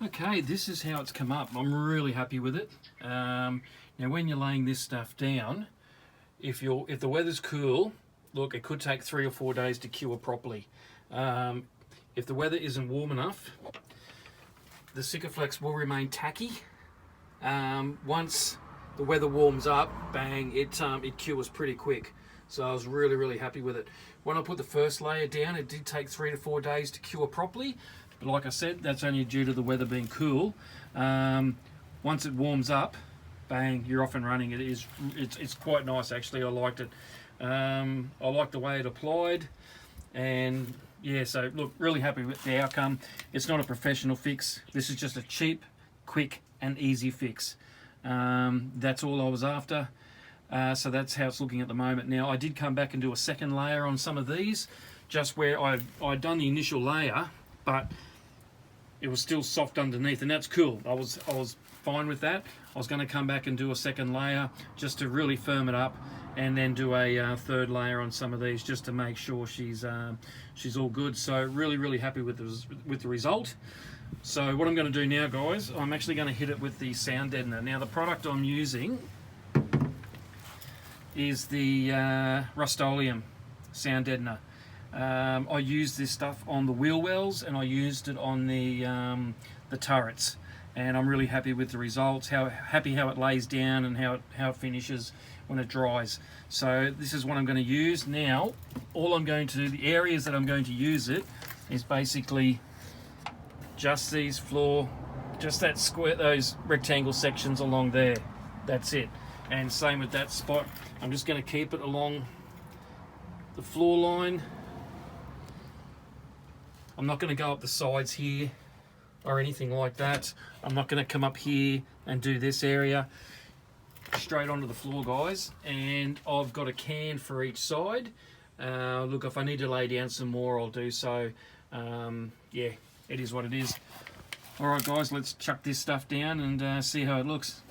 Okay, this is how it's come up. I'm really happy with it. Now when you're laying this stuff down, if the weather's cool, look, it could take 3 or 4 days to cure properly. If the weather isn't warm enough, the Sikaflex will remain tacky. Once the weather warms up, bang, it cures pretty quick. So I was really happy with it. When I put the first layer down, it did take 3 to 4 days to cure properly. But like I said, that's only due to the weather being cool. Once it warms up, bang, you're off and running. It's quite nice actually. I liked it. I liked the way it applied, and yeah, so look, really happy with the outcome. It's not a professional fix. This is just a cheap, quick and easy fix. That's all I was after. So that's how it's looking at the moment. Now I did come back and do a second layer on some of these, just where I'd done the initial layer, but it was still soft underneath, and that's cool. I was fine with that. I was going to come back and do a second layer just to really firm it up, and then do a third layer on some of these just to make sure she's all good. So really happy with the result. So what I'm going to do now, guys, I'm actually going to hit it with the sound deadener. Now the product I'm using is the Rust-Oleum sound deadener. I used this stuff on the wheel wells, and I used it on the turrets, and I'm really happy with the results. How it lays down and how it finishes when it dries. So this is what I'm going to use now. The areas that I'm going to use it is basically just that square, those rectangle sections along there. That's it. And same with that spot. I'm just going to keep it along the floor line. I'm not going to go up the sides here or anything like that. I'm not going to come up here and do this area. Straight onto the floor, guys. And I've got a can for each side. Look, if I need to lay down some more, I'll do so. Yeah, it is what it is. Alright guys, let's chuck this stuff down and see how it looks.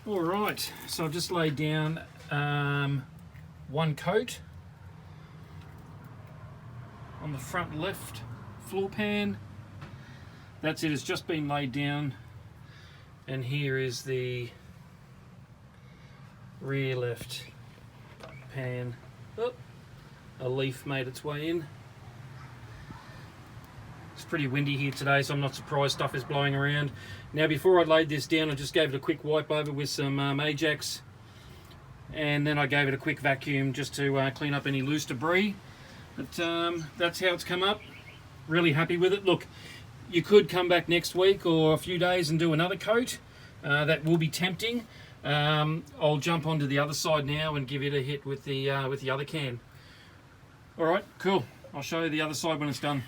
Alright, so I've just laid down one coat on the front left floor pan. That's it, it's just been laid down. And here is the rear left pan. Oh, a leaf made its way in. It's pretty windy here today, so I'm not surprised stuff is blowing around. Now before I laid this down, I just gave it a quick wipe over with some Ajax, and then I gave it a quick vacuum just to clean up any loose debris. But that's how it's come up. Really happy with it. Look, you could come back next week or a few days and do another coat. That will be tempting. I'll jump onto the other side now and give it a hit with the other can. All right, cool. I'll show you the other side when it's done.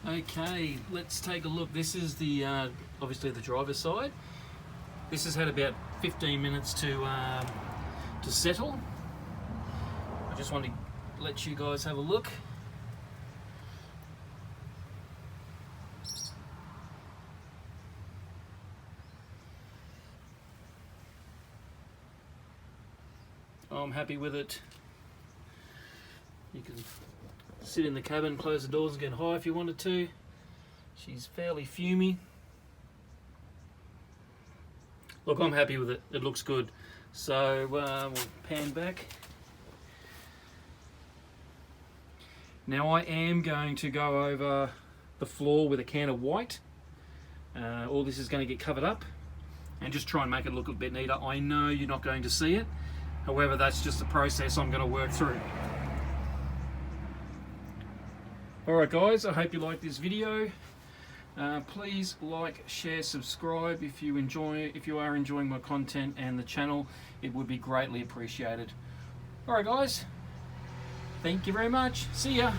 Okay, let's take a look. This is the obviously the driver's side. This has had about 15 minutes to settle. I just want to let you guys have a look. I'm happy with it. You can sit in the cabin, close the doors and get high if you wanted to. She's fairly fumey. Look, I'm happy with it. It looks good. So we'll pan back. Now I am going to go over the floor with a can of white. All this is going to get covered up and just try and make it look a bit neater. I know you're not going to see it. However, that's just the process I'm going to work through. Alright guys, I hope you like this video. Please like, share, subscribe if you are enjoying my content and the channel. It would be greatly appreciated. Alright guys, thank you very much. See ya.